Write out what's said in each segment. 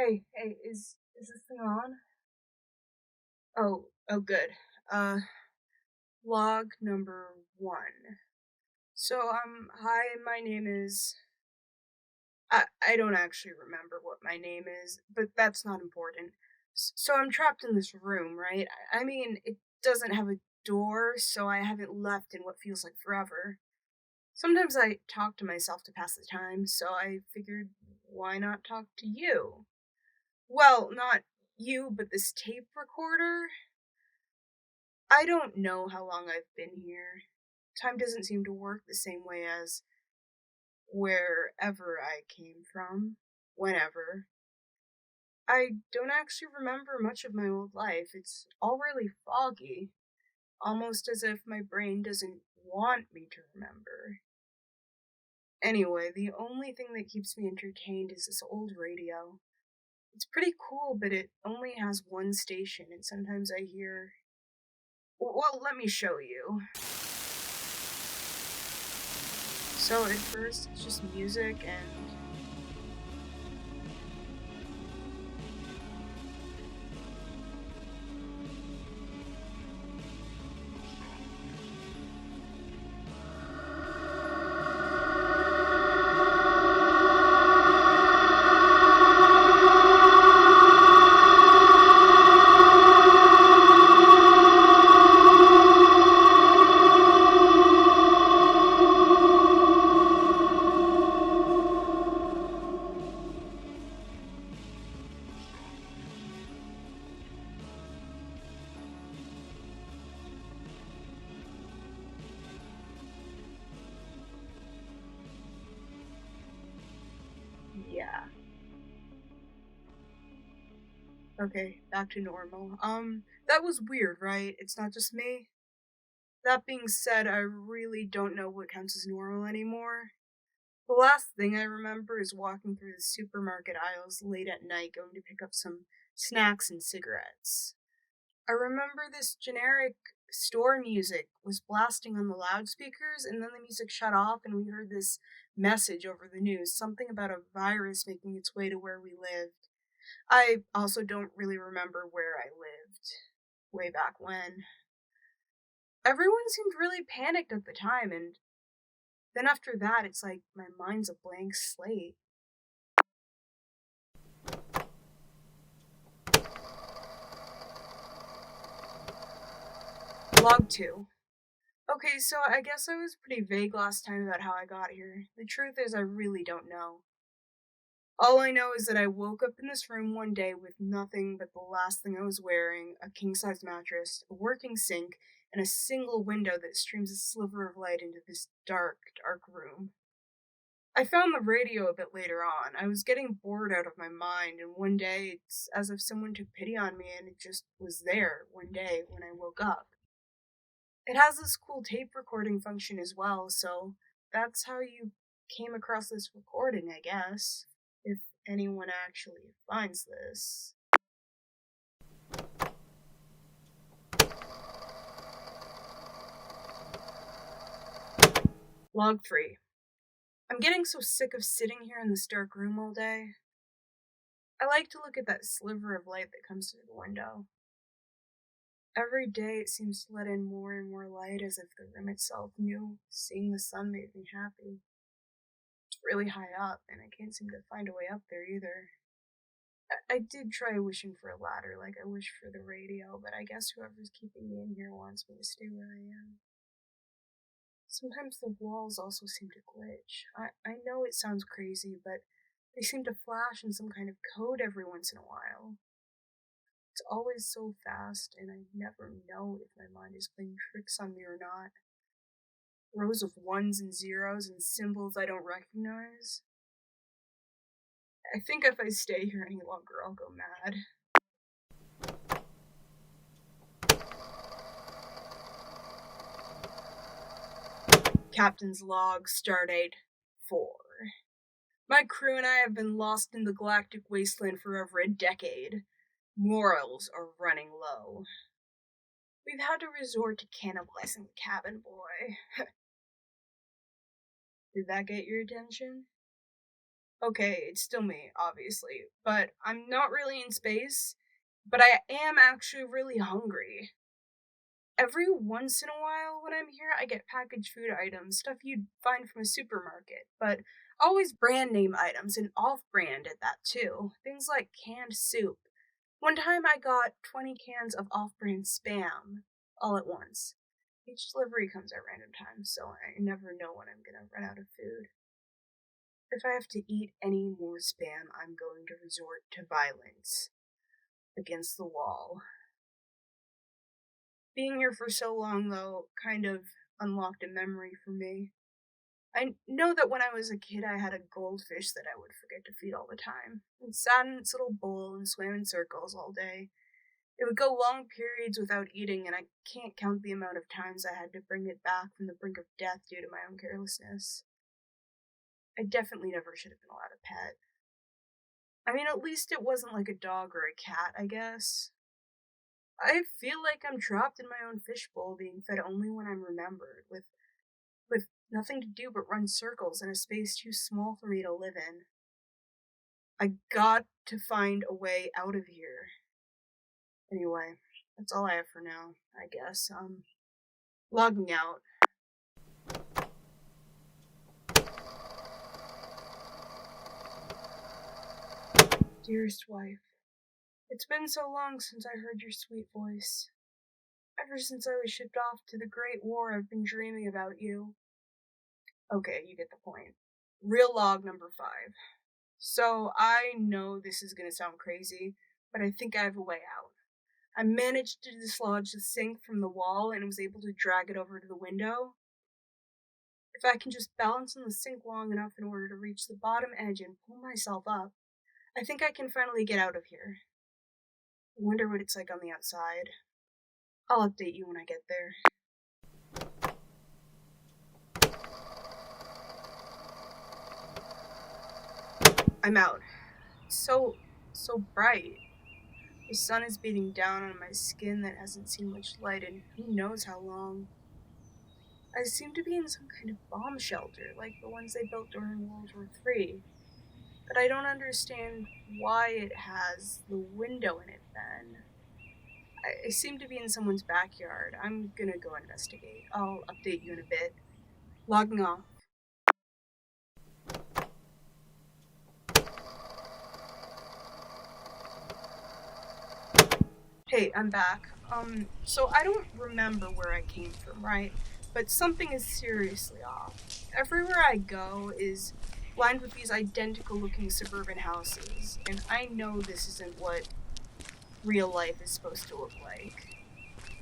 Hey, is this thing on? Oh, good. Uh, log number 1. Hi, my name is. I don't actually remember what my name is, but that's not important. So I'm trapped in this room, right? I mean, it doesn't have a door, so I haven't left in what feels like forever. Sometimes I talk to myself to pass the time, so I figured, why not talk to you? Well, not you, but this tape recorder. I don't know how long I've been here. Time doesn't seem to work the same way as wherever I came from, whenever. I don't actually remember much of my old life. It's all really foggy, almost as if my brain doesn't want me to remember. Anyway, the only thing that keeps me entertained is this old radio. It's pretty cool, but it only has one station, and sometimes I hear. Well, let me show you. So at first it's just music and yeah. Okay, back to normal. That was weird, right? It's not just me. That being said, I really don't know what counts as normal anymore. The last thing I remember is walking through the supermarket aisles late at night going to pick up some snacks and cigarettes. I remember this generic store music was blasting on the loudspeakers, and then the music shut off, and we heard this message over the news something about a virus making its way to where we lived. I also don't really remember where I lived way back when. Everyone seemed really panicked at the time, and then after that, it's like my mind's a blank slate. Log 2. Okay, so I guess I was pretty vague last time about how I got here. The truth is, I really don't know. All I know is that I woke up in this room one day with nothing but the last thing I was wearing, a king-size mattress, a working sink, and a single window that streams a sliver of light into this dark, dark room. I found the radio a bit later on. I was getting bored out of my mind, and one day it's as if someone took pity on me and it just was there one day when I woke up. It has this cool tape recording function as well, so that's how you came across this recording, I guess. If anyone actually finds this. Log 3. I'm getting so sick of sitting here in this dark room all day. I like to look at that sliver of light that comes through the window. Every day it seems to let in more and more light as if the room itself knew seeing the sun made me happy. It's really high up, and I can't seem to find a way up there either. I did try wishing for a ladder like I wish for the radio, but I guess whoever's keeping me in here wants me to stay where I am. Sometimes the walls also seem to glitch. I know it sounds crazy, but they seem to flash in some kind of code every once in a while. It's always so fast, and I never know if my mind is playing tricks on me or not. Rows of ones and zeros and symbols I don't recognize. I think if I stay here any longer, I'll go mad. Captain's log, stardate 4. My crew and I have been lost in the galactic wasteland for over a decade. Morals are running low. We've had to resort to cannibalizing the cabin boy. Did that get your attention? Okay, it's still me, obviously, but I'm not really in space, but I am actually really hungry. Every once in a while when I'm here, I get packaged food items, stuff you'd find from a supermarket, but always brand name items and off brand at that too. Things like canned soup. One time I got 20 cans of off brand spam all at once. Each delivery comes at random times, so I never know when I'm gonna run out of food. If I have to eat any more spam, I'm going to resort to violence against the wall. Being here for so long, though, kind of unlocked a memory for me. I know that when I was a kid, I had a goldfish that I would forget to feed all the time. It sat in its little bowl and swam in circles all day. It would go long periods without eating, and I can't count the amount of times I had to bring it back from the brink of death due to my own carelessness. I definitely never should have been allowed a pet. I mean, at least it wasn't like a dog or a cat, I guess. I feel like I'm trapped in my own fishbowl, being fed only when I'm remembered, with nothing to do but run circles in a space too small for me to live in. I got to find a way out of here. Anyway, that's all I have for now, I guess. Logging out. Dearest wife, it's been so long since I heard your sweet voice. Ever since I was shipped off to the Great War, I've been dreaming about you. Okay, you get the point. Real log number 5. So, I know this is gonna sound crazy, but I think I have a way out. I managed to dislodge the sink from the wall and was able to drag it over to the window. If I can just balance on the sink long enough in order to reach the bottom edge and pull myself up, I think I can finally get out of here. I wonder what it's like on the outside. I'll update you when I get there. I'm out. It's so bright. The sun is beating down on my skin that hasn't seen much light in who knows how long. I seem to be in some kind of bomb shelter, like the ones they built during World War III. But I don't understand why it has the window in it then. I seem to be in someone's backyard. I'm gonna go investigate. I'll update you in a bit. Logging off. Hey, I'm back. So I don't remember where I came from, right? But something is seriously off. Everywhere I go is lined with these identical looking suburban houses, and I know this isn't what real life is supposed to look like.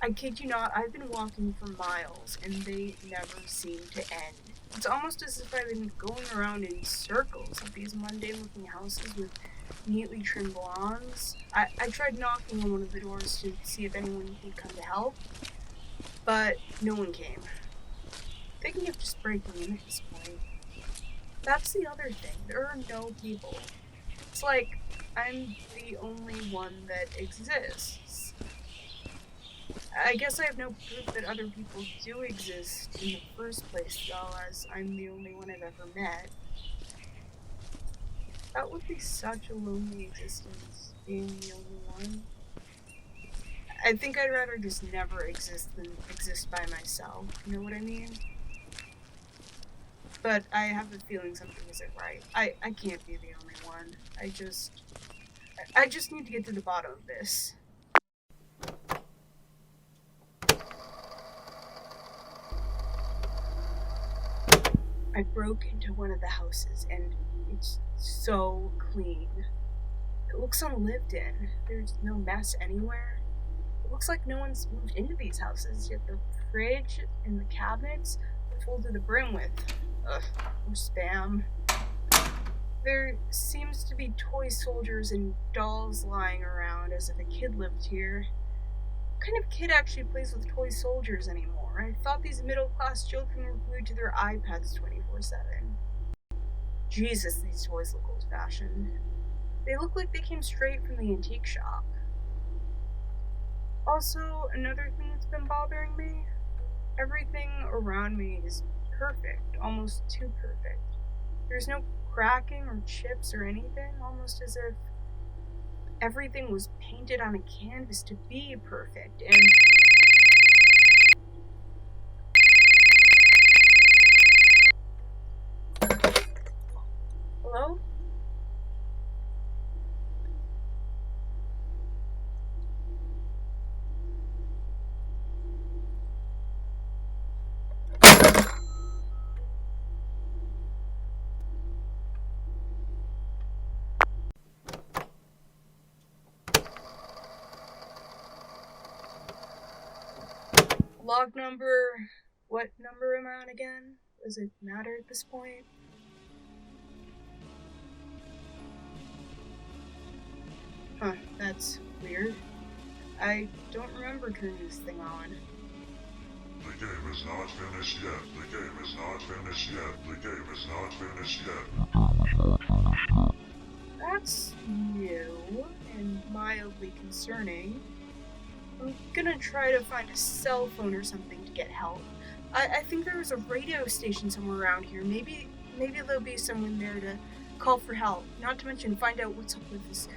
I kid you not, I've been walking for miles, and they never seem to end. It's almost as if I've been going around in circles of these mundane looking houses with neatly trimmed lawns. I tried knocking on one of the doors to see if anyone would come to help, but no one came. Thinking of just breaking in at this point. That's the other thing, there are no people. It's like I'm the only one that exists. I guess I have no proof that other people do exist in the first place, though, as I'm the only one I've ever met. That would be such a lonely existence, being the only one. I think I'd rather just never exist than exist by myself, you know what I mean? But I have the feeling something isn't right. I can't be the only one. I just need to get to the bottom of this. I broke into one of the houses and it's so clean. It looks unlived in. There's no mess anywhere. It looks like no one's moved into these houses, yet the fridge and the cabinets are full to the brim with, more spam. There seems to be toy soldiers and dolls lying around as if a kid lived here. What kind of kid actually plays with toy soldiers anymore? I thought these middle-class children were glued to their iPads 24/7. Jesus, these toys look old-fashioned. They look like they came straight from the antique shop. Also, another thing that's been bothering me, everything around me is perfect, almost too perfect. There's no cracking or chips or anything, almost as if everything was painted on a canvas to be perfect. And hello? Log number. What number am I on again? Does it matter at this point? Huh, that's weird. I don't remember turning this thing on. The game is not finished yet. The game is not finished yet. The game is not finished yet. That's new and mildly concerning. I'm gonna try to find a cell phone or something to get help. I think there was a radio station somewhere around here. Maybe there'll be someone there to call for help. Not to mention find out what's up with this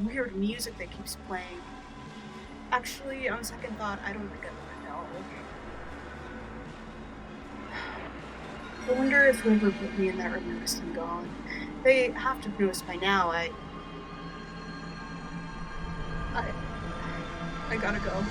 weird music that keeps playing. Actually, on second thought, I don't think I want to know. I wonder if whoever put me in that room noticed I'm gone. They have to have noticed by now. I gotta go.